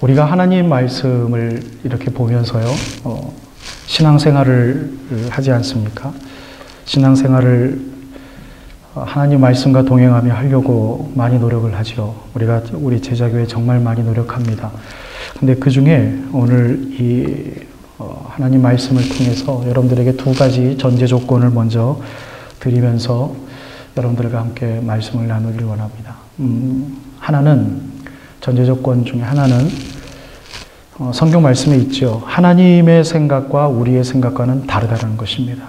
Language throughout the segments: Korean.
우리가 하나님 말씀을 이렇게 보면서요, 신앙생활을 하지 않습니까? 신앙생활을 하나님 말씀과 동행하며 하려고 많이 노력을 하죠. 우리 제자교회 정말 많이 노력합니다. 근데 그 중에 오늘 이 하나님 말씀을 통해서 여러분들에게 두 가지 전제 조건을 먼저 드리면서 여러분들과 함께 말씀을 나누길 원합니다. 하나는, 전제 조건 중에 하나는 성경 말씀에 있죠. 하나님의 생각과 우리의 생각과는 다르다는 것입니다.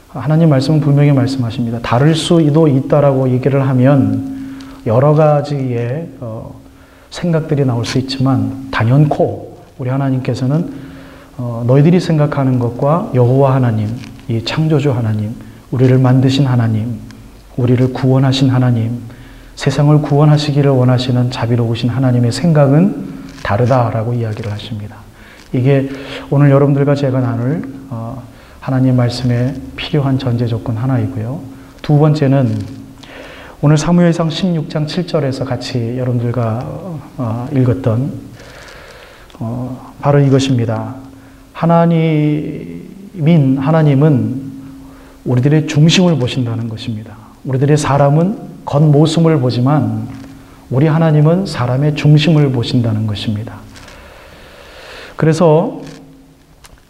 하나님 말씀은 분명히 말씀하십니다. 다를 수도 있다라고 얘기를 하면 여러 가지의 생각들이 나올 수 있지만 단연코 우리 하나님께서는 너희들이 생각하는 것과 여호와 하나님, 이 창조주 하나님, 우리를 만드신 하나님, 우리를 구원하신 하나님, 세상을 구원하시기를 원하시는 자비로우신 하나님의 생각은 다르다라고 이야기를 하십니다. 이게 오늘 여러분들과 제가 나눌 하나님 말씀에 필요한 전제 조건 하나이고요. 두 번째는 오늘 사무엘상 16장 7절에서 같이 여러분들과 읽었던 바로 이것입니다. 하나님은 우리들의 중심을 보신다는 것입니다. 우리들의 사람은 겉모습을 보지만 우리 하나님은 사람의 중심을 보신다는 것입니다. 그래서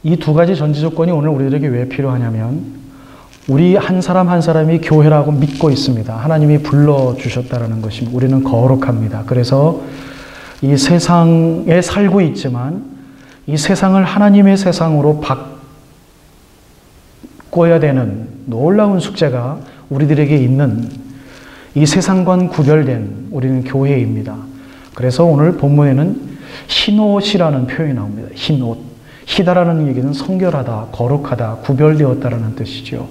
이 두 가지 전제 조건이 오늘 우리들에게 왜 필요하냐면 우리 한 사람 한 사람이 교회라고 믿고 있습니다. 하나님이 불러주셨다는 것입니다. 우리는 거룩합니다. 그래서 이 세상에 살고 있지만 이 세상을 하나님의 세상으로 바꿔야 되는 놀라운 숙제가 우리들에게 있는 이 세상과는 구별된 우리는 교회입니다. 그래서 오늘 본문에는 흰옷이라는 표현이 나옵니다. 흰옷. 희다라는 얘기는 성결하다, 거룩하다, 구별되었다라는 뜻이죠.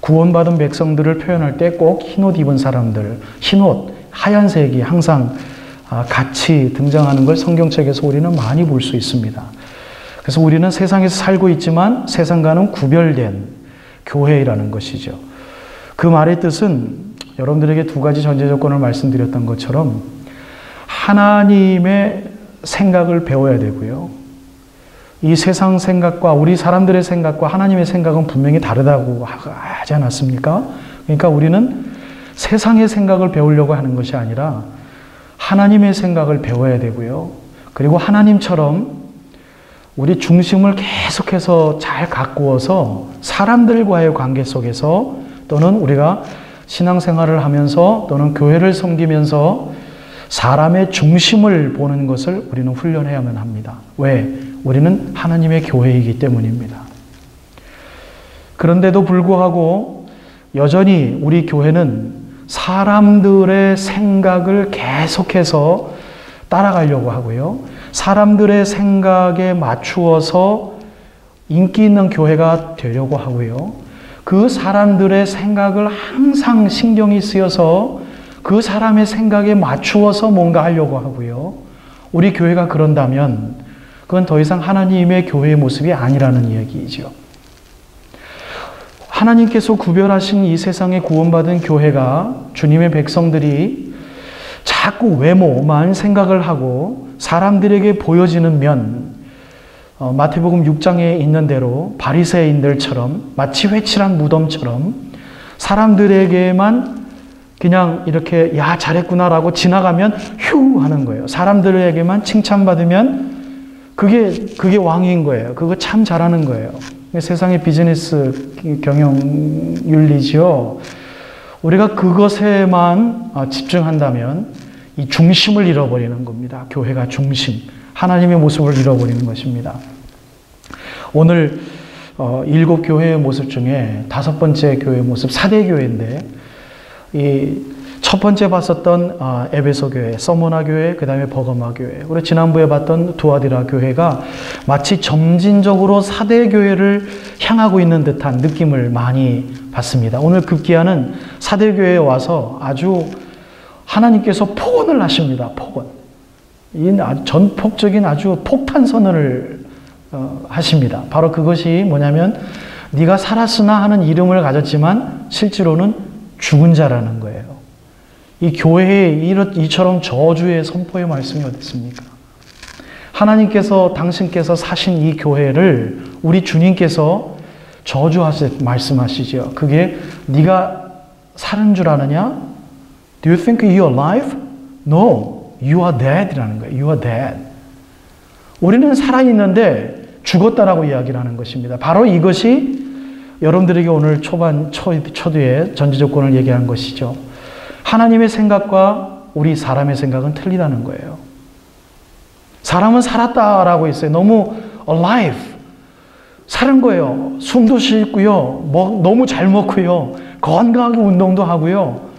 구원받은 백성들을 표현할 때 꼭 흰옷 입은 사람들, 흰옷, 하얀색이 항상 같이 등장하는 걸 성경책에서 우리는 많이 볼 수 있습니다. 그래서 우리는 세상에서 살고 있지만 세상과는 구별된 교회라는 것이죠. 그 말의 뜻은 여러분들에게 두 가지 전제 조건을 말씀드렸던 것처럼 하나님의 생각을 배워야 되고요. 이 세상 생각과 우리 사람들의 생각과 하나님의 생각은 분명히 다르다고 하지 않았습니까? 그러니까 우리는 세상의 생각을 배우려고 하는 것이 아니라 하나님의 생각을 배워야 되고요. 그리고 하나님처럼 우리 중심을 계속해서 잘 가꾸어서 사람들과의 관계 속에서 또는 우리가 신앙생활을 하면서 또는 교회를 섬기면서 사람의 중심을 보는 것을 우리는 훈련해야만 합니다. 왜? 우리는 하나님의 교회이기 때문입니다. 그런데도 불구하고 여전히 우리 교회는 사람들의 생각을 계속해서 따라가려고 하고요. 사람들의 생각에 맞추어서 인기 있는 교회가 되려고 하고요. 그 사람들의 생각을 항상 신경이 쓰여서 그 사람의 생각에 맞추어서 뭔가 하려고 하고요. 우리 교회가 그런다면 그건 더 이상 하나님의 교회의 모습이 아니라는 이야기이죠. 하나님께서 구별하신 이 세상에 구원받은 교회가 주님의 백성들이 자꾸 외모만 생각을 하고 사람들에게 보여지는 면, 마태복음 6장에 있는 대로 바리새인들처럼 마치 회칠한 무덤처럼 사람들에게만 그냥 이렇게 야 잘했구나라고 지나가면 휴 하는 거예요. 사람들에게만 칭찬받으면 그게 왕인 거예요. 그거 참 잘하는 거예요. 세상의 비즈니스 경영 윤리죠. 우리가 그것에만 집중한다면 이 중심을 잃어버리는 겁니다. 교회가 중심, 하나님의 모습을 잃어버리는 것입니다. 오늘 7교회의 모습 중에 5번째 교회의 모습, 사대교회인데 이 첫 번째 봤었던 에베소 교회, 서모나 교회, 그 다음에 버가마 교회, 그리고 지난주에 봤던 두아디라 교회가 마치 점진적으로 사대 교회를 향하고 있는 듯한 느낌을 많이 받습니다. 오늘 급기야는 사대 교회에 와서 아주 하나님께서 폭언을 하십니다. 폭언. 이 전폭적인 아주 폭탄 선언을 하십니다. 바로 그것이 뭐냐면 네가 살았으나 하는 이름을 가졌지만 실제로는 죽은 자라는 거예요. 이 교회에 이처럼 저주의 선포의 말씀이 어디 있습니까? 하나님께서 당신께서 사신 이 교회를 우리 주님께서 저주하시 말씀하시죠. 그게 네가 사는 줄 아느냐? Do you think you are alive? No, you are dead이라는 거예요. You are dead. 우리는 살아있는데 죽었다라고 이야기를 하는 것입니다. 바로 이것이 여러분들에게 오늘 초두에 전제조건을 얘기한 것이죠. 하나님의 생각과 우리 사람의 생각은 틀리다는 거예요. 사람은 살았다라고 했어요. 너무 alive. 사는 거예요. 숨도 쉬고요. 너무 잘 먹고요. 건강하게 운동도 하고요.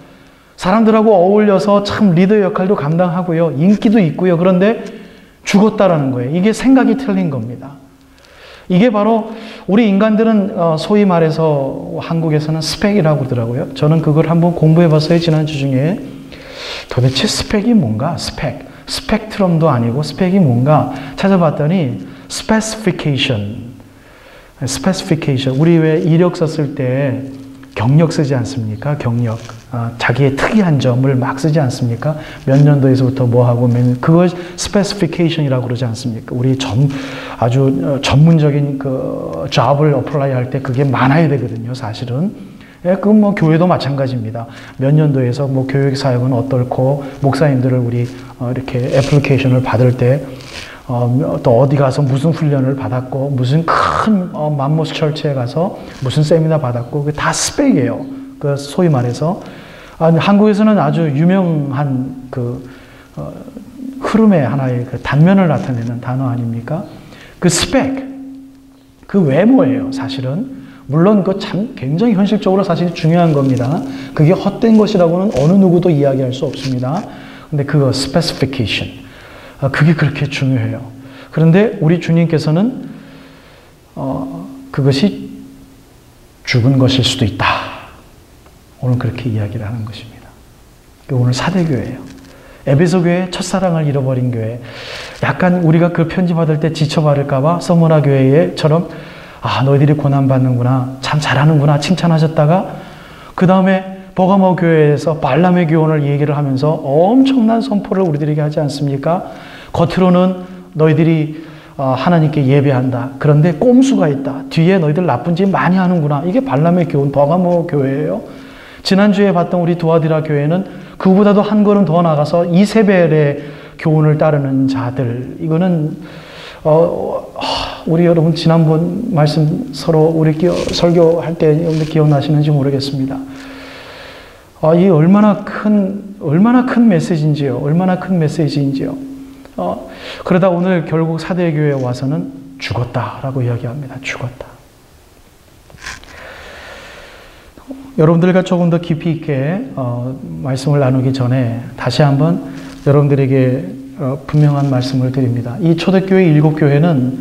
사람들하고 어울려서 참 리더 역할도 감당하고요. 인기도 있고요. 그런데 죽었다라는 거예요. 이게 생각이 틀린 겁니다. 이게 바로 우리 인간들은 소위 말해서 한국에서는 스펙이라고 그러더라고요. 저는 그걸 한번 공부해 봤어요. 지난주 중에. 도대체 스펙이 뭔가? 스펙트럼도 아니고 스펙이 뭔가 찾아봤더니 specification. 우리 왜 이력 썼을 때 경력 쓰지 않습니까? 경력. 자기의 특이한 점을 막 쓰지 않습니까? 몇 년도에서부터 뭐 하고 그걸 specification이라고 그러지 않습니까? 우리 아주 전문적인 그 job을 어플라이 할 때 그게 많아야 되거든요, 사실은. 예, 그건 뭐 교회도 마찬가지입니다. 몇 년도에서 뭐 교육 사역은 어떻고 목사님들을 우리 이렇게 애플리케이션을 받을 때 또 어디 가서 무슨 훈련을 받았고 무슨 큰 맘모스 철치에 가서 무슨 세미나 받았고 그게 다 스펙이에요. 그 소위 말해서 한국에서는 아주 유명한 그 흐름의 하나의 그 단면을 나타내는 단어 아닙니까? 그 스펙, 그 외모예요. 사실은 물론 그 참 굉장히 현실적으로 사실 중요한 겁니다. 그게 헛된 것이라고는 어느 누구도 이야기할 수 없습니다. 근데 그거 specification. 그게 그렇게 중요해요. 그런데 우리 주님께서는 그것이 죽은 것일 수도 있다. 오늘 그렇게 이야기를 하는 것입니다. 오늘 사대교회예요. 에베소 교회 첫사랑을 잃어버린 교회. 약간 우리가 그 편지 받을 때 지쳐버릴까 봐 서머나 교회처럼 너희들이 고난받는구나. 참 잘하는구나. 칭찬하셨다가 그 다음에 버가모 교회에서 발람의 교훈을 얘기를 하면서 엄청난 선포를 우리들에게 하지 않습니까? 겉으로는 너희들이 하나님께 예배한다. 그런데 꼼수가 있다. 뒤에 너희들 나쁜 짓 많이 하는구나. 이게 발람의 교훈, 버가모 교회예요. 지난주에 봤던 우리 두아디라 교회는 그보다도 한 걸음 더 나가서 이세벨의 교훈을 따르는 자들. 이거는 우리 여러분 지난번 말씀 서로 우리 설교할 때 여러분들 기억나시는지 모르겠습니다. 이 얼마나 큰 메시지인지요. 얼마나 큰 메시지인지요. 그러다 오늘 결국 사대교회에 와서는 죽었다라고 이야기합니다. 죽었다. 여러분들과 조금 더 깊이 있게 말씀을 나누기 전에 다시 한번 여러분들에게 분명한 말씀을 드립니다. 이 초대교회 7교회는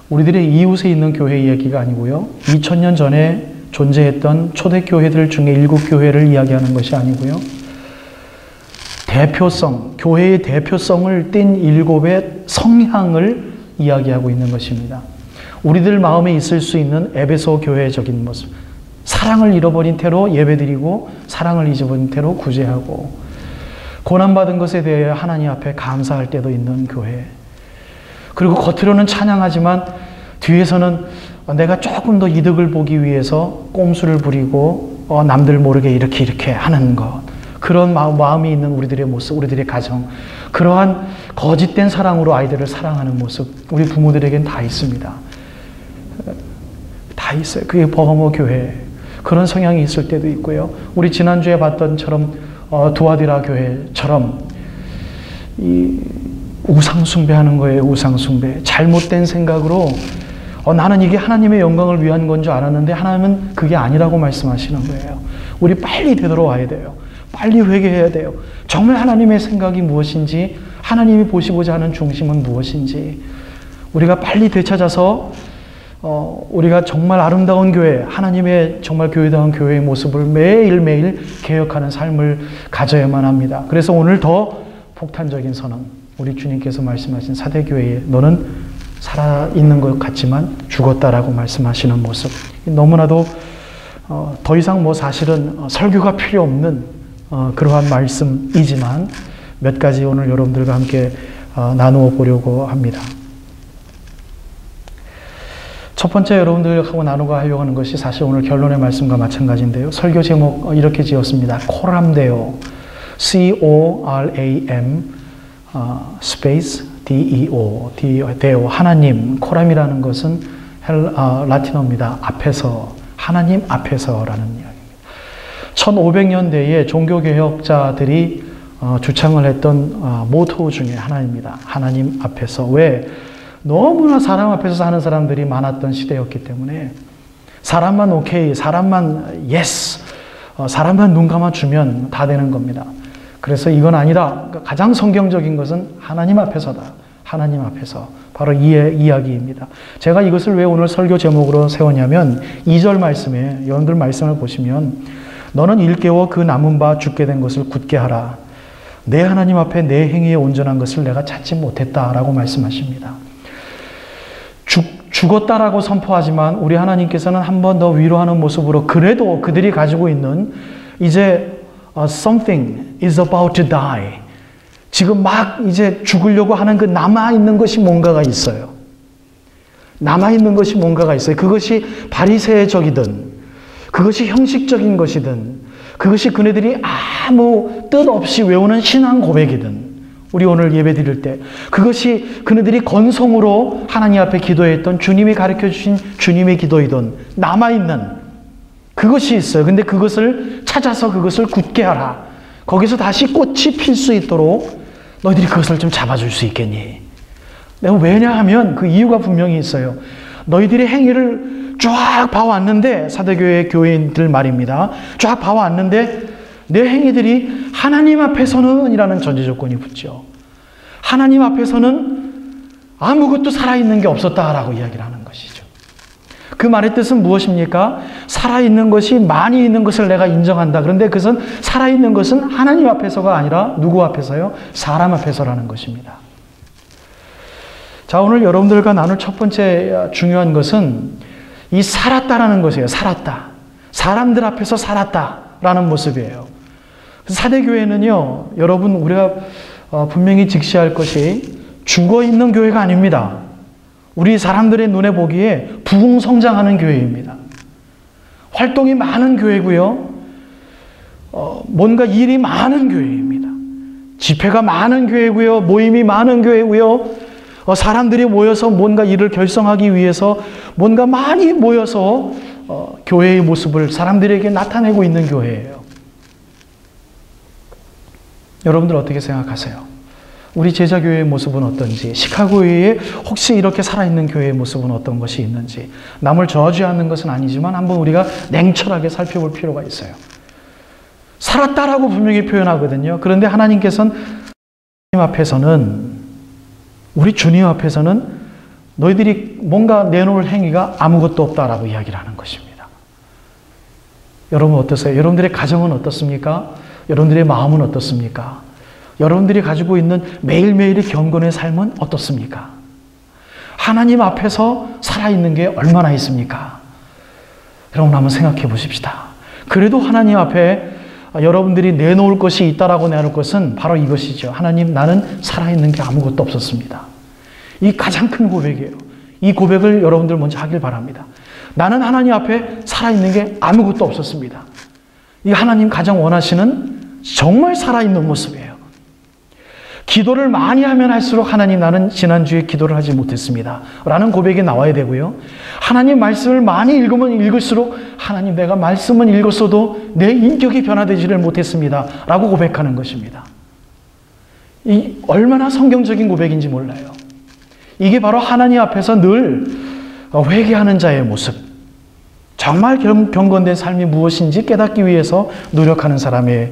우리들의 이웃에 있는 교회 이야기가 아니고요. 2000년 전에 존재했던 초대교회들 중에 7교회를 이야기하는 것이 아니고요. 대표성, 교회의 대표성을 띤 7의 성향을 이야기하고 있는 것입니다. 우리들 마음에 있을 수 있는 에베소 교회적인 모습. 사랑을 잃어버린 태로 예배드리고 사랑을 잊어버린 태로 구제하고 고난받은 것에 대해 하나님 앞에 감사할 때도 있는 교회. 그리고 겉으로는 찬양하지만 뒤에서는 내가 조금 더 이득을 보기 위해서 꼼수를 부리고 남들 모르게 이렇게 하는 것. 그런 마음이 있는 우리들의 모습, 우리들의 가정. 그러한 거짓된 사랑으로 아이들을 사랑하는 모습. 우리 부모들에겐 다 있습니다. 다 있어요. 그게 버가모 교회. 그런 성향이 있을 때도 있고요. 우리 지난주에 봤던처럼 두아디라 교회처럼 이 우상숭배하는 거예요. 우상숭배. 잘못된 생각으로 나는 이게 하나님의 영광을 위한 건 줄 알았는데 하나님은 그게 아니라고 말씀하시는 거예요. 우리 빨리 되돌아와야 돼요. 빨리 회개해야 돼요. 정말 하나님의 생각이 무엇인지, 하나님이 보시고자 하는 중심은 무엇인지 우리가 빨리 되찾아서 우리가 정말 아름다운 교회, 하나님의 정말 교회다운 교회의 모습을 매일매일 개혁하는 삶을 가져야만 합니다. 그래서 오늘 더 폭탄적인 선언, 우리 주님께서 말씀하신 사대교회에 너는 살아있는 것 같지만 죽었다라고 말씀하시는 모습. 너무나도 더 이상 사실은 설교가 필요 없는 그러한 말씀이지만 몇 가지 오늘 여러분들과 함께 나누어 보려고 합니다. 첫 번째 여러분들하고 나누고 하려고 하는 것이 사실 오늘 결론의 말씀과 마찬가지인데요. 설교 제목 이렇게 지었습니다. 코람데오, C-O-R-A-M 스페이스 D-E-O, 데오, 하나님. 코람이라는 것은 라틴어입니다. 앞에서, 하나님 앞에서라는 이야기입니다. 1500년대에 종교개혁자들이 주창을 했던 모토 중에 하나입니다. 하나님 앞에서. 왜? 너무나 사람 앞에서 사는 사람들이 많았던 시대였기 때문에 사람만 오케이, 사람만 예스, 사람만 눈 감아주면 다 되는 겁니다. 그래서 이건 아니다. 가장 성경적인 것은 하나님 앞에서다. 하나님 앞에서. 바로 이 이야기입니다. 제가 이것을 왜 오늘 설교 제목으로 세웠냐면 2절 말씀에 여러분들 말씀을 보시면 너는 일깨워 그 남은 바 죽게 된 것을 굳게 하라. 내 하나님 앞에 내 행위에 온전한 것을 내가 찾지 못했다라고 말씀하십니다. 죽었다라고 선포하지만 우리 하나님께서는 한 번 더 위로하는 모습으로 그래도 그들이 가지고 있는 이제 something is about to die. 지금 막 이제 죽으려고 하는 그 남아있는 것이 뭔가가 있어요. 남아있는 것이 뭔가가 있어요. 그것이 바리새적이든 그것이 형식적인 것이든 그것이 그네들이 아무 뜻 없이 외우는 신앙 고백이든 우리 오늘 예배 드릴 때 그것이 그네들이 건성으로 하나님 앞에 기도했던 주님이 가르쳐 주신 주님의 기도이든 남아있는 그것이 있어요. 근데 그것을 찾아서 그것을 굳게 하라. 거기서 다시 꽃이 필 수 있도록 너희들이 그것을 좀 잡아줄 수 있겠니? 왜냐하면 그 이유가 분명히 있어요. 너희들의 행위를 쫙 봐왔는데 사도교회 교인들 말입니다. 쫙 봐왔는데 내 행위들이 하나님 앞에서는 이라는 전제조건이 붙죠. 하나님 앞에서는 아무것도 살아있는 게 없었다라고 이야기를 하는 것이죠. 그 말의 뜻은 무엇입니까? 살아있는 것이 많이 있는 것을 내가 인정한다. 그런데 그것은 살아있는 것은 하나님 앞에서가 아니라 누구 앞에서요? 사람 앞에서라는 것입니다. 자, 오늘 여러분들과 나눌 첫 번째 중요한 것은 이 살았다라는 것이에요. 살았다. 사람들 앞에서 살았다라는 모습이에요. 사대교회는요, 여러분, 우리가 분명히 직시할 것이 죽어있는 교회가 아닙니다. 우리 사람들의 눈에 보기에 부흥성장하는 교회입니다. 활동이 많은 교회고요. 뭔가 일이 많은 교회입니다. 집회가 많은 교회고요. 모임이 많은 교회고요. 사람들이 모여서 뭔가 일을 결성하기 위해서 뭔가 많이 모여서 교회의 모습을 사람들에게 나타내고 있는 교회예요. 여러분들 어떻게 생각하세요? 우리 제자교회의 모습은 어떤지, 시카고교회에 혹시 이렇게 살아있는 교회의 모습은 어떤 것이 있는지, 남을 저주하는 것은 아니지만 한번 우리가 냉철하게 살펴볼 필요가 있어요. 살았다라고 분명히 표현하거든요. 그런데 하나님께서는 주님 앞에서는, 우리 주님 앞에서는 너희들이 뭔가 내놓을 행위가 아무것도 없다라고 이야기를 하는 것입니다. 여러분 어떠세요? 여러분들의 가정은 어떻습니까? 여러분들의 마음은 어떻습니까? 여러분들이 가지고 있는 매일매일의 경건의 삶은 어떻습니까? 하나님 앞에서 살아있는 게 얼마나 있습니까? 여러분 한번 생각해 보십시다. 그래도 하나님 앞에 여러분들이 내놓을 것이 있다라고 내놓을 것은 바로 이것이죠. 하나님, 나는 살아있는 게 아무것도 없었습니다. 이 가장 큰 고백이에요. 이 고백을 여러분들 먼저 하길 바랍니다. 나는 하나님 앞에 살아있는 게 아무것도 없었습니다. 이 하나님 가장 원하시는 정말 살아있는 모습이에요. 기도를 많이 하면 할수록 하나님, 나는 지난주에 기도를 하지 못했습니다 라는 고백이 나와야 되고요. 하나님 말씀을 많이 읽으면 읽을수록 하나님, 내가 말씀은 읽었어도 내 인격이 변화되지를 못했습니다 라고 고백하는 것입니다. 이 얼마나 성경적인 고백인지 몰라요. 이게 바로 하나님 앞에서 늘 회개하는 자의 모습, 정말 경건된 삶이 무엇인지 깨닫기 위해서 노력하는 사람의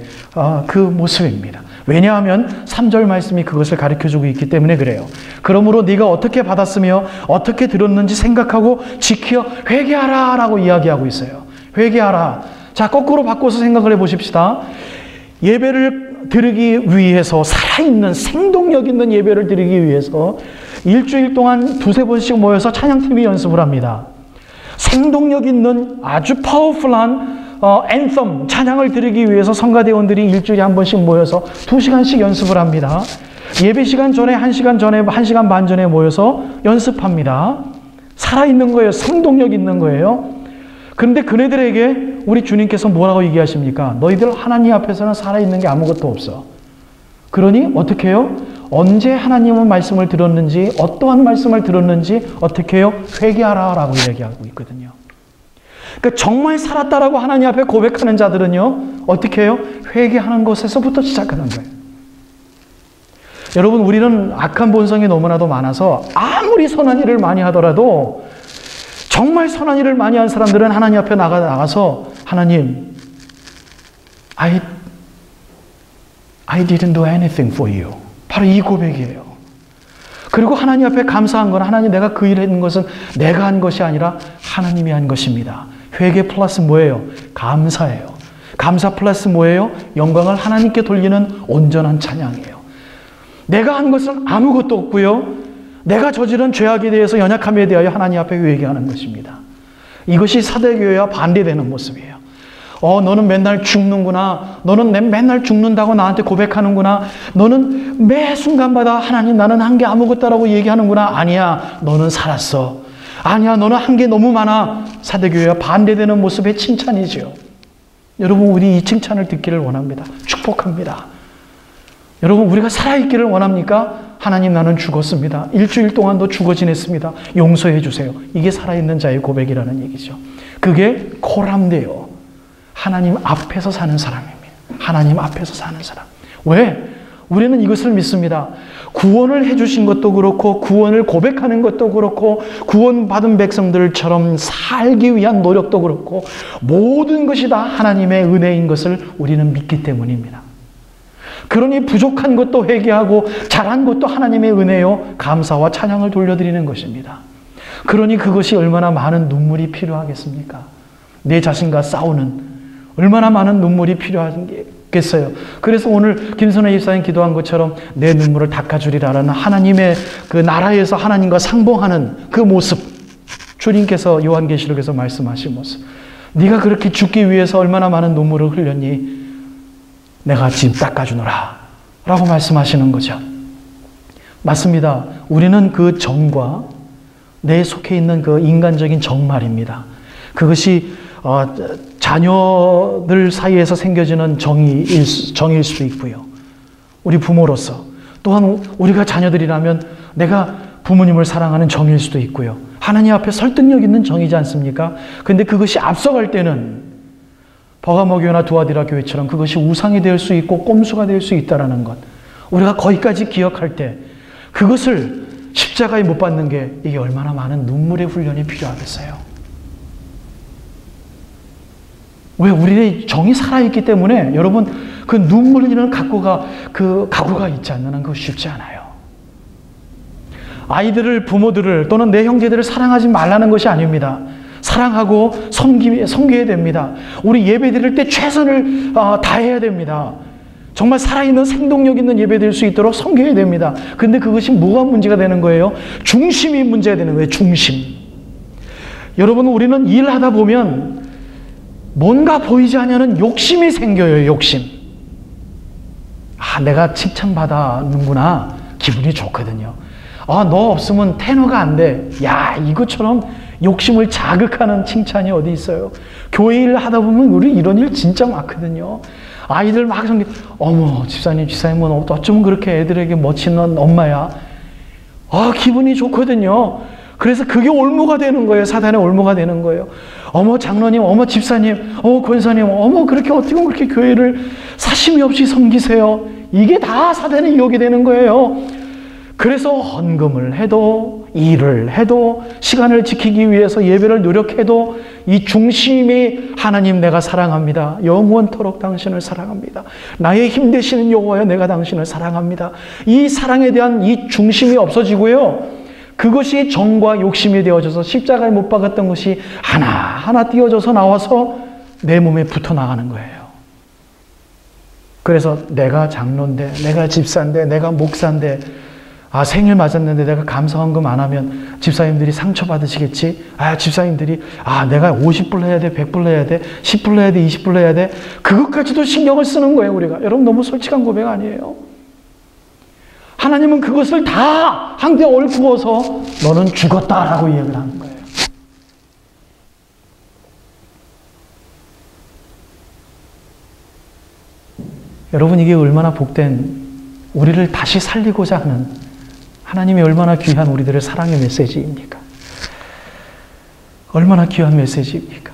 그 모습입니다. 왜냐하면 3절 말씀이 그것을 가르쳐주고 있기 때문에 그래요. 그러므로 네가 어떻게 받았으며 어떻게 들었는지 생각하고 지켜 회개하라 라고 이야기하고 있어요. 회개하라. 자, 거꾸로 바꿔서 생각을 해보십시다. 예배를 드리기 위해서, 살아있는 생동력 있는 예배를 드리기 위해서 일주일 동안 두세 번씩 모여서 찬양팀이 연습을 합니다. 생동력 있는 아주 파워풀한 앤섬, 찬양을 드리기 위해서 성가대원들이 일주일에 한 번씩 모여서 2시간씩 연습을 합니다. 예배 시간 전에 1시간 전에 1시간 반 전에 모여서 연습합니다. 살아있는 거예요. 생동력 있는 거예요. 그런데 그네들에게 우리 주님께서 뭐라고 얘기하십니까? 너희들 하나님 앞에서는 살아있는 게 아무것도 없어. 그러니 어떻게 해요? 언제 하나님의 말씀을 들었는지, 어떠한 말씀을 들었는지 어떻게 해요? 회개하라 라고 얘기하고 있거든요. 그러니까 정말 살았다라고 하나님 앞에 고백하는 자들은요, 어떻게 해요? 회개하는 것에서부터 시작하는 거예요. 여러분, 우리는 악한 본성이 너무나도 많아서 아무리 선한 일을 많이 하더라도 정말 선한 일을 많이 한 사람들은 하나님 앞에 나가서 하나님, I didn't do anything for you. 바로 이 고백이에요. 그리고 하나님 앞에 감사한 건 하나님 내가 그 일을 했는 것은 내가 한 것이 아니라 하나님이 한 것입니다. 회개 플러스 뭐예요? 감사예요. 감사 플러스 뭐예요? 영광을 하나님께 돌리는 온전한 찬양이에요. 내가 한 것은 아무것도 없고요. 내가 저지른 죄악에 대해서 연약함에 대하여 하나님 앞에 회개하는 것입니다. 이것이 사대교회와 반대되는 모습이에요. 너는 맨날 죽는구나. 너는 맨날 죽는다고 나한테 고백하는구나. 너는 매 순간마다 하나님 나는 한 게 아무것도라고 얘기하는구나. 아니야. 너는 살았어. 아니야. 너는 한 게 너무 많아. 사대교회와 반대되는 모습의 칭찬이죠. 여러분, 우리 이 칭찬을 듣기를 원합니다. 축복합니다. 여러분, 우리가 살아있기를 원합니까? 하나님 나는 죽었습니다. 일주일 동안도 죽어 지냈습니다. 용서해 주세요. 이게 살아있는 자의 고백이라는 얘기죠. 그게 코람데요. 하나님 앞에서 사는 사람입니다. 하나님 앞에서 사는 사람. 왜? 우리는 이것을 믿습니다. 구원을 해주신 것도 그렇고 구원을 고백하는 것도 그렇고 구원받은 백성들처럼 살기 위한 노력도 그렇고 모든 것이 다 하나님의 은혜인 것을 우리는 믿기 때문입니다. 그러니 부족한 것도 회개하고 잘한 것도 하나님의 은혜요. 감사와 찬양을 돌려드리는 것입니다. 그러니 그것이 얼마나 많은 눈물이 필요하겠습니까? 내 자신과 싸우는 얼마나 많은 눈물이 필요하겠어요. 그래서 오늘 김선혜 집사님 기도한 것처럼 내 눈물을 닦아주리라는 하나님의 그 나라에서 하나님과 상봉하는 그 모습, 주님께서 요한계시록에서 말씀하신 모습, 네가 그렇게 죽기 위해서 얼마나 많은 눈물을 흘렸니? 내가 지금 닦아주노라 라고 말씀하시는 거죠. 맞습니다. 우리는 그 정과 내 속에 있는 그 인간적인 정 말입니다. 그것이 자녀들 사이에서 생겨지는 정일 수도 있고요. 우리 부모로서 또한 우리가 자녀들이라면 내가 부모님을 사랑하는 정일 수도 있고요. 하나님 앞에 설득력 있는 정이지 않습니까? 그런데 그것이 앞서갈 때는 버가모교나 두아디라 교회처럼 그것이 우상이 될 수 있고 꼼수가 될 수 있다는 것. 우리가 거기까지 기억할 때 그것을 십자가에 못 박는 게 이게 얼마나 많은 눈물의 훈련이 필요하겠어요. 왜? 우리의 정이 살아있기 때문에 여러분 그 눈물이라는 각오가 있지 않는 건 쉽지 않아요. 아이들을, 부모들을 또는 내 형제들을 사랑하지 말라는 것이 아닙니다. 사랑하고 섬겨야 됩니다. 우리 예배 드릴 때 최선을 다해야 됩니다. 정말 살아있는 생동력 있는 예배 드릴 수 있도록 섬겨야 됩니다. 근데 그것이 뭐가 문제가 되는 거예요? 중심이 문제가 되는 거예요. 중심. 여러분, 우리는 일하다 보면 뭔가 보이지 않는 욕심이 생겨요. 욕심. 내가 칭찬받았는구나. 기분이 좋거든요. 너 없으면 테너가 안 돼. 이것처럼 욕심을 자극하는 칭찬이 어디 있어요? 교회 일 하다 보면 우리 이런 일 진짜 많거든요. 아이들 막 어머, 집사님은 어쩌면 그렇게 애들에게 멋지는 엄마야. 기분이 좋거든요. 그래서 그게 올무가 되는 거예요. 사단의 올무가 되는 거예요. 어머, 장로님, 어머, 집사님, 권사님, 어머, 어떻게 그렇게 교회를 사심이 없이 섬기세요. 이게 다 사단의 유혹이 되는 거예요. 그래서 헌금을 해도 일을 해도 시간을 지키기 위해서 예배를 노력해도 이 중심이 하나님 내가 사랑합니다. 영원토록 당신을 사랑합니다. 나의 힘 되시는 여호와여 내가 당신을 사랑합니다. 이 사랑에 대한 이 중심이 없어지고요. 그것이 정과 욕심이 되어져서 십자가에 못 박았던 것이 하나하나 띄어져서 나와서 내 몸에 붙어 나가는 거예요. 그래서 내가 장로인데, 내가 집사인데, 내가 목사인데, 생일 맞았는데 내가 감사헌금 안 하면 집사님들이 상처받으시겠지? 집사님들이, 내가 50불 해야 돼, 100불 해야 돼, 10불 해야 돼, 20불 해야 돼. 그것까지도 신경을 쓰는 거예요, 우리가. 여러분, 너무 솔직한 고백 아니에요? 하나님은 그것을 다 한데 얽구어서 너는 죽었다라고 이야기를 하는 거예요. 여러분, 이게 얼마나 복된, 우리를 다시 살리고자 하는 하나님의 얼마나 귀한 우리들의 사랑의 메시지입니까? 얼마나 귀한 메시지입니까?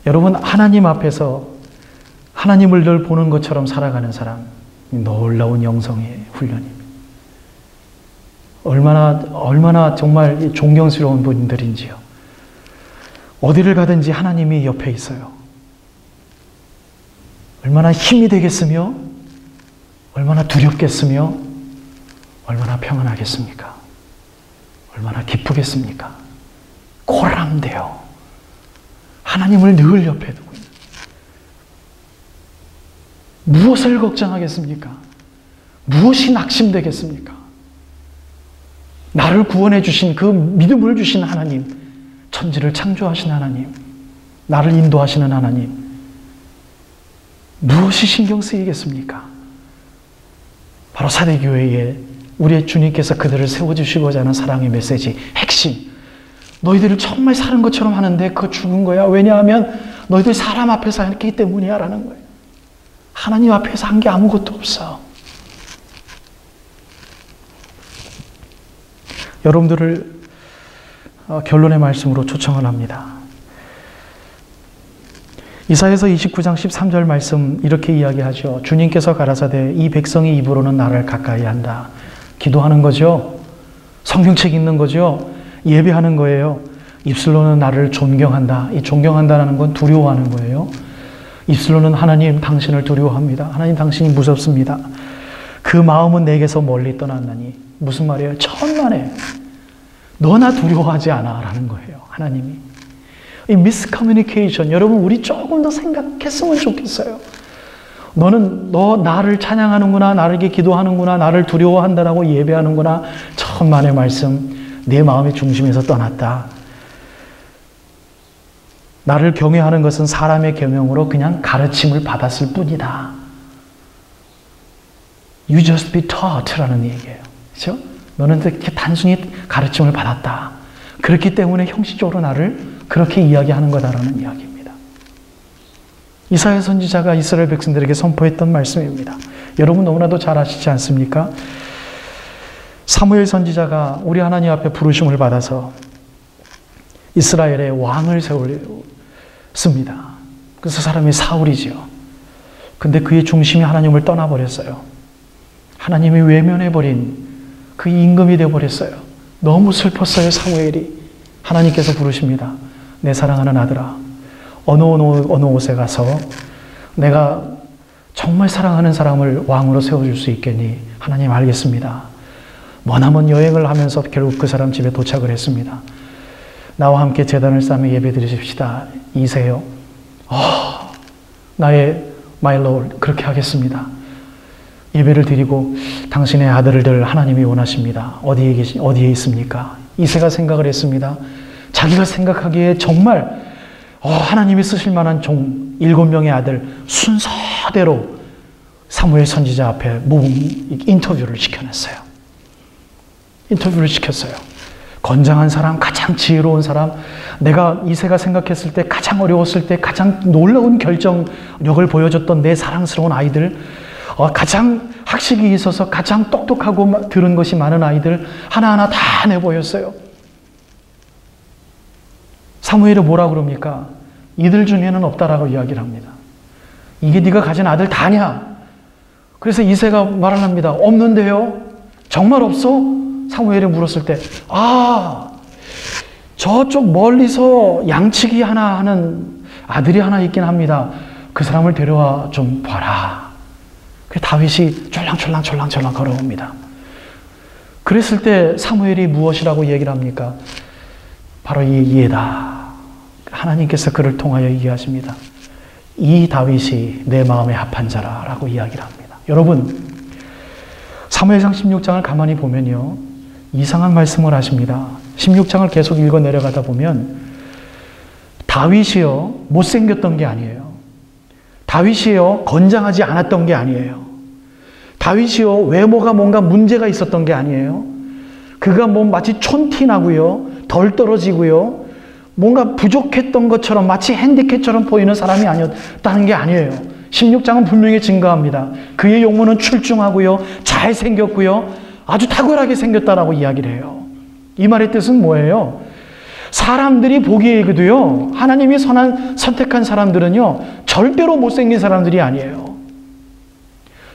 여러분, 하나님 앞에서 하나님을 늘 보는 것처럼 살아가는 사람, 놀라운 영성의 훈련입니다. 얼마나 정말 존경스러운 분들인지요. 어디를 가든지 하나님이 옆에 있어요. 얼마나 힘이 되겠으며, 얼마나 두렵겠으며, 얼마나 평안하겠습니까? 얼마나 기쁘겠습니까? 코랑대요. 하나님을 늘 옆에 두고 있는. 무엇을 걱정하겠습니까? 무엇이 낙심되겠습니까? 나를 구원해 주신 그 믿음을 주신 하나님, 천지를 창조하신 하나님, 나를 인도하시는 하나님, 무엇이 신경 쓰이겠습니까? 바로 사대교회에 우리의 주님께서 그들을 세워주시고자 하는 사랑의 메시지, 핵심. 너희들을 정말 사는 것처럼 하는데 그거 죽은 거야. 왜냐하면 너희들 사람 앞에서 했기 때문이야 라는 거예요. 하나님 앞에서 한 게 아무것도 없어. 여러분들을 결론의 말씀으로 초청을 합니다. 이사야서 29장 13절 말씀 이렇게 이야기하죠. 주님께서 가라사대 이 백성의 입으로는 나를 가까이 한다. 기도하는 거죠. 성경책 읽는 거죠. 예배하는 거예요. 입술로는 나를 존경한다. 이 존경한다는 건 두려워하는 거예요. 입술로는 하나님 당신을 두려워합니다. 하나님 당신이 무섭습니다. 그 마음은 내게서 멀리 떠났나니. 무슨 말이에요? 천만에 너나 두려워하지 않아 라는 거예요. 하나님이. 이 미스커뮤니케이션, 여러분 우리 조금 더 생각했으면 좋겠어요. 너 나를 찬양하는구나, 나에게 기도하는구나, 나를 두려워한다라고 예배하는구나. 천만의 말씀, 내 마음의 중심에서 떠났다. 나를 경외하는 것은 사람의 계명으로 그냥 가르침을 받았을 뿐이다. You just be taught라는 얘기예요. 그렇죠? 너는 이렇게 단순히 가르침을 받았다. 그렇기 때문에 형식적으로 나를 그렇게 이야기하는 거다라는 이야기입니다. 이사야 선지자가 이스라엘 백성들에게 선포했던 말씀입니다. 여러분 너무나도 잘 아시지 않습니까? 사무엘 선지자가 우리 하나님 앞에 부르심을 받아서 이스라엘의 왕을 세웠습니다. 그래서 사람이 사울이지요. 근데 그의 중심이 하나님을 떠나버렸어요. 하나님이 외면해버린 그 임금이 되어버렸어요. 너무 슬펐어요. 사무엘이. 하나님께서 부르십니다. 내 사랑하는 아들아, 어느 곳에 가서 내가 정말 사랑하는 사람을 왕으로 세워줄 수 있겠니? 하나님 알겠습니다. 머나먼 여행을 하면서 결국 그 사람 집에 도착을 했습니다. 나와 함께 제단을 쌓으며 예배 드리십시다. 이세요. 나의 my Lord, 그렇게 하겠습니다. 예배를 드리고 당신의 아들들 하나님이 원하십니다. 어디에 있습니까? 이새가 생각을 했습니다. 자기가 생각하기에 정말 하나님이 쓰실 만한 종 7명의 아들 순서대로 사무엘 선지자 앞에 인터뷰를 시켜냈어요. 인터뷰를 시켰어요. 건장한 사람, 가장 지혜로운 사람, 내가 이새가 생각했을 때 가장 어려웠을 때 가장 놀라운 결정력을 보여줬던 내 사랑스러운 아이들, 가장 학식이 있어서 가장 똑똑하고 들은 것이 많은 아이들 하나하나 다 내보였어요. 사무엘이 뭐라 그럽니까? 이들 중에는 없다라고 이야기를 합니다. 이게 네가 가진 아들 다냐? 그래서 이새가 말을 합니다. 없는데요? 정말 없어? 사무엘이 물었을 때 저쪽 멀리서 양치기 하나 하는 아들이 하나 있긴 합니다. 그 사람을 데려와 좀 봐라. 다윗이 쫄랑쫄랑 걸어옵니다. 그랬을 때 사무엘이 무엇이라고 얘기를 합니까? 바로 이 예다. 하나님께서 그를 통하여 얘기하십니다. 이 다윗이 내 마음에 합한 자라라고 이야기를 합니다. 여러분, 사무엘상 16장을 가만히 보면요, 이상한 말씀을 하십니다. 16장을 계속 읽어 내려가다 보면 다윗이요 못생겼던 게 아니에요. 다윗이요 건장하지 않았던 게 아니에요. 다윗이요, 외모가 뭔가 문제가 있었던 게 아니에요. 그가 뭐 마치 촌티나고요, 덜 떨어지고요, 뭔가 부족했던 것처럼 마치 핸디캡처럼 보이는 사람이 아니었다는 게 아니에요. 16장은 분명히 증거합니다. 그의 용모는 출중하고요, 잘생겼고요, 아주 탁월하게 생겼다라고 이야기를 해요. 이 말의 뜻은 뭐예요? 사람들이 보기에도요, 하나님이 선택한 사람들은요, 절대로 못생긴 사람들이 아니에요.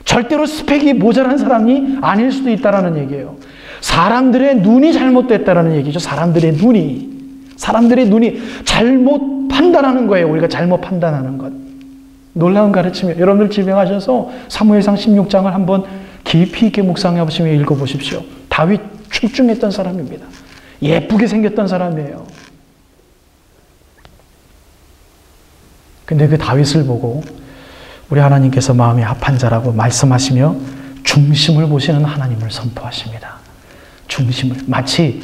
절대로 스펙이 모자란 사람이 아닐 수도 있다는 얘기예요. 사람들의 눈이 잘못됐다는 얘기죠. 사람들의 눈이 잘못 판단하는 거예요. 우리가 잘못 판단하는 것. 놀라운 가르침이에요. 여러분들 집에 가셔서 사무엘상 16장을 한번 깊이 있게 묵상해 보시며 읽어보십시오. 다윗 출중했던 사람입니다. 예쁘게 생겼던 사람이에요. 근데 그 다윗을 보고 우리 하나님께서 마음이 합한 자라고 말씀하시며 중심을 보시는 하나님을 선포하십니다. 중심을. 마치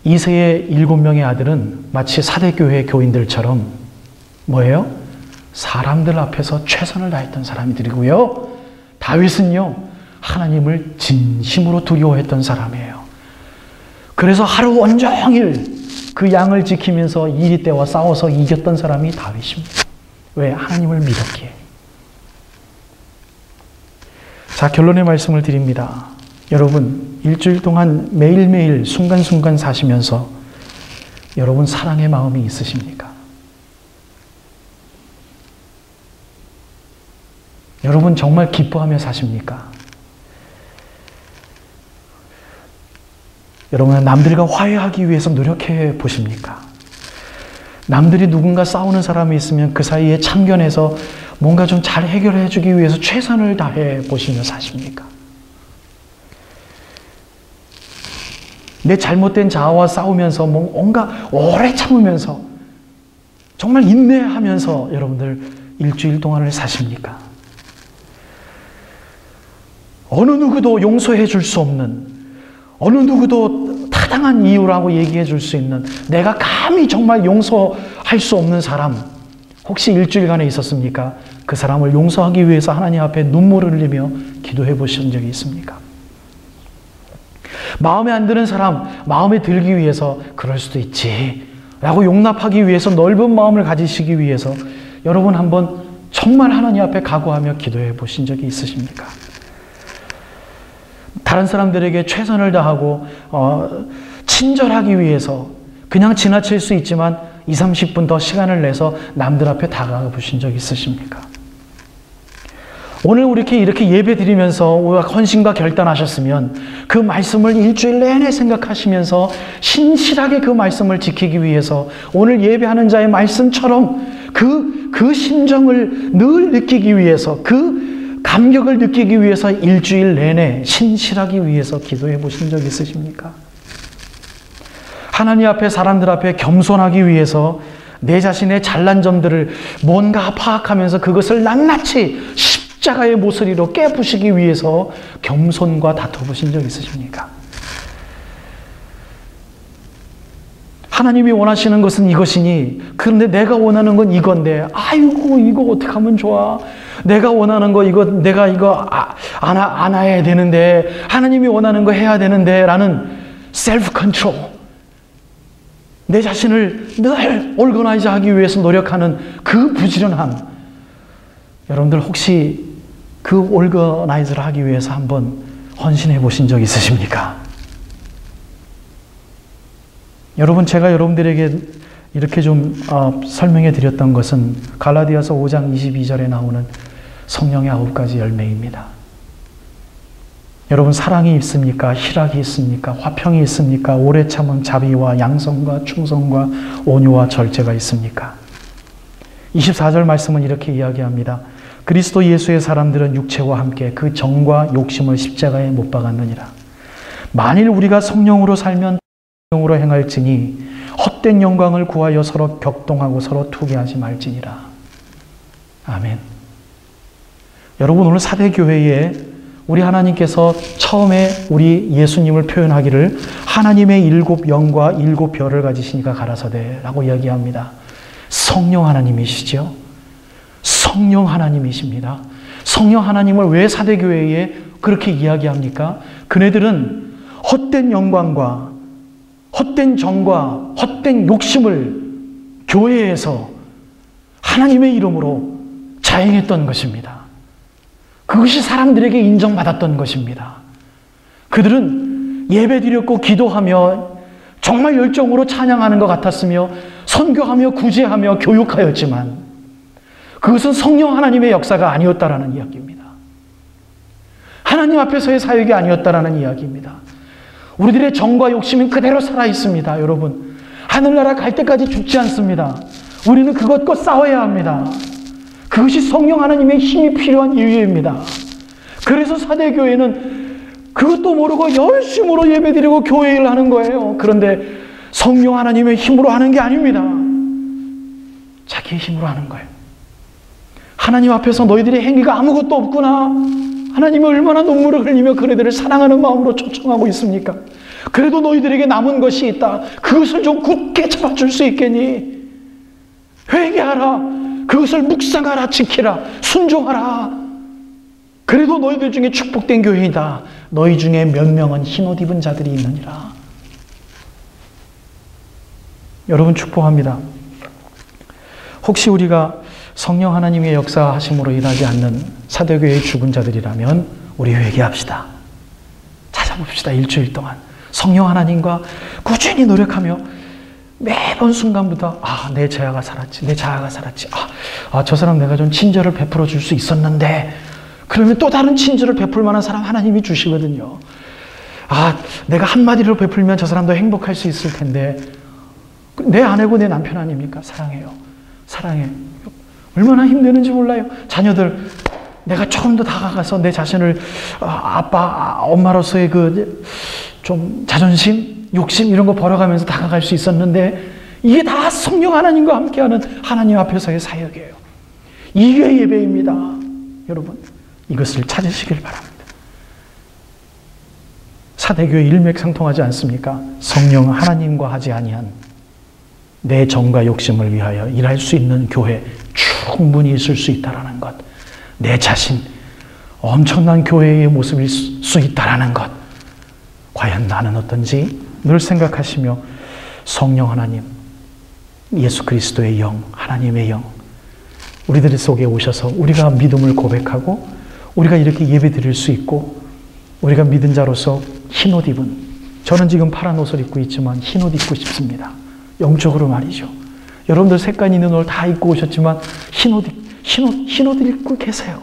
이새의 7명의 아들은 마치 사대교회 교인들처럼 뭐예요? 사람들 앞에서 최선을 다했던 사람들이고요. 다윗은요, 하나님을 진심으로 두려워했던 사람이에요. 그래서 하루 온종일 그 양을 지키면서 이리 때와 싸워서 이겼던 사람이 다윗입니다. 왜? 하나님을 믿었기에. 자, 결론의 말씀을 드립니다. 여러분, 일주일 동안 매일매일 순간순간 사시면서 여러분 사랑의 마음이 있으십니까? 여러분 정말 기뻐하며 사십니까? 여러분은 남들과 화해하기 위해서 노력해 보십니까? 남들이 누군가 싸우는 사람이 있으면 그 사이에 참견해서 뭔가 좀 잘 해결해 주기 위해서 최선을 다해 보시며 사십니까? 내 잘못된 자아와 싸우면서 뭔가 오래 참으면서 정말 인내하면서 여러분들 일주일 동안을 사십니까? 어느 누구도 용서해 줄 수 없는, 어느 누구도 타당한 이유라고 얘기해 줄 수 있는, 내가 감히 정말 용서할 수 없는 사람 혹시 일주일간에 있었습니까? 그 사람을 용서하기 위해서 하나님 앞에 눈물을 흘리며 기도해 보신 적이 있습니까? 마음에 안 드는 사람 마음에 들기 위해서 그럴 수도 있지 라고 용납하기 위해서 넓은 마음을 가지시기 위해서 여러분 한번 정말 하나님 앞에 각오하며 기도해 보신 적이 있으십니까? 다른 사람들에게 최선을 다하고 친절하기 위해서 그냥 지나칠 수 있지만 20-30분 더 시간을 내서 남들 앞에 다가가 보신 적 있으십니까? 오늘 이렇게 예배 드리면서 헌신과 결단하셨으면 그 말씀을 일주일 내내 생각하시면서 신실하게 그 말씀을 지키기 위해서 오늘 예배하는 자의 말씀처럼 그 심정을 늘 느끼기 위해서 그 감격을 느끼기 위해서 일주일 내내 신실하기 위해서 기도해 보신 적 있으십니까? 하나님 앞에 사람들 앞에 겸손하기 위해서 내 자신의 잘난 점들을 뭔가 파악하면서 그것을 낱낱이 십자가의 모서리로 깨부시기 위해서 겸손과 다퉈보신 적 있으십니까? 하나님이 원하시는 것은 이것이니 그런데 내가 원하는 건 이건데 아이고 이거 어떻게 하면 좋아? 내가 원하는 거 내가 이거 안 해야 되는데 하나님이 원하는 거 해야 되는데 라는 셀프 컨트롤, 내 자신을 늘 올거나이즈 하기 위해서 노력하는 그 부지런함, 여러분들 혹시 그 올거나이즈를 하기 위해서 한번 헌신해 보신 적 있으십니까? 여러분, 제가 여러분들에게 이렇게 좀 설명해 드렸던 것은 갈라디아서 5장 22절에 나오는 성령의 9가지 열매입니다. 여러분, 사랑이 있습니까? 희락이 있습니까? 화평이 있습니까? 오래 참음, 자비와 양성과 충성과 온유와 절제가 있습니까? 24절 말씀은 이렇게 이야기합니다. 그리스도 예수의 사람들은 육체와 함께 그 정과 욕심을 십자가에 못 박았느니라. 만일 우리가 성령으로 살면 성령으로 행할지니 헛된 영광을 구하여 서로 격동하고 서로 투기하지 말지니라. 아멘. 여러분, 오늘 사대교회에 우리 하나님께서 처음에 우리 예수님을 표현하기를 하나님의 7 영과 7 별을 가지시니까 가라사대라고 이야기합니다. 성령 하나님이시죠. 성령 하나님이십니다. 성령 하나님을 왜 사대교회에 그렇게 이야기합니까? 그네들은 헛된 영광과 헛된 정과 헛된 욕심을 교회에서 하나님의 이름으로 자행했던 것입니다. 그것이 사람들에게 인정받았던 것입니다. 그들은 예배드렸고 기도하며 정말 열정으로 찬양하는 것 같았으며 선교하며 구제하며 교육하였지만 그것은 성령 하나님의 역사가 아니었다라는 이야기입니다. 하나님 앞에서의 사역이 아니었다라는 이야기입니다. 우리들의 정과 욕심은 그대로 살아있습니다. 여러분, 하늘나라 갈 때까지 죽지 않습니다. 우리는 그것과 싸워야 합니다. 그것이 성령 하나님의 힘이 필요한 이유입니다. 그래서 사대교회는 그것도 모르고 열심으로 예배드리고 교회 일을 하는 거예요. 그런데 성령 하나님의 힘으로 하는 게 아닙니다. 자기의 힘으로 하는 거예요. 하나님 앞에서 너희들의 행위가 아무것도 없구나. 하나님이 얼마나 눈물을 흘리며 그네들을 사랑하는 마음으로 초청하고 있습니까? 그래도 너희들에게 남은 것이 있다. 그것을 좀 굳게 잡아줄 수 있겠니? 회개하라. 그것을 묵상하라. 지키라. 순종하라. 그래도 너희들 중에 축복된 교회이다. 너희 중에 몇 명은 흰옷 입은 자들이 있느니라. 여러분 축복합니다. 혹시 우리가 성령 하나님의 역사하심으로 일하지 않는 사대교회의 죽은 자들이라면 우리 회개합시다. 찾아봅시다. 일주일 동안 성령 하나님과 꾸준히 노력하며 매번 순간부터 내 자아가 살았지. 내 자아가 살았지. 저 사람 내가 좀 친절을 베풀어 줄 수 있었는데 그러면 또 다른 친절을 베풀 만한 사람 하나님이 주시거든요. 내가 한마디로 베풀면 저 사람도 행복할 수 있을 텐데 내 아내고 내 남편 아닙니까? 사랑해요. 사랑해. 얼마나 힘드는지 몰라요. 자녀들 내가 조금 더 다가가서 내 자신을 아빠, 엄마로서의 그 좀 자존심, 욕심 이런 거 버려가면서 다가갈 수 있었는데 이게 다 성령 하나님과 함께하는 하나님 앞에서의 사역이에요. 이게 예배입니다. 여러분 이것을 찾으시길 바랍니다. 사대교회 일맥상통하지 않습니까? 성령 하나님과 하지 아니한 내 정과 욕심을 위하여 일할 수 있는 교회 충분히 있을 수 있다는 것. 내 자신 엄청난 교회의 모습일 수 있다는 것. 과연 나는 어떤지 늘 생각하시며 성령 하나님, 예수 그리스도의 영, 하나님의 영 우리들 속에 오셔서 우리가 믿음을 고백하고 우리가 이렇게 예배 드릴 수 있고 우리가 믿은 자로서 흰옷 입은, 저는 지금 파란 옷을 입고 있지만 흰옷 입고 싶습니다. 영적으로 말이죠. 여러분들 색깔 있는 옷 다 입고 오셨지만 흰옷 입고 계세요.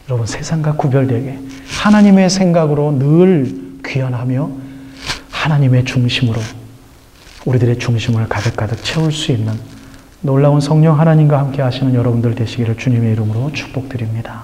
여러분 세상과 구별되게 하나님의 생각으로 늘 귀환하며 하나님의 중심으로 우리들의 중심을 가득가득 채울 수 있는 놀라운 성령 하나님과 함께 하시는 여러분들 되시기를 주님의 이름으로 축복드립니다.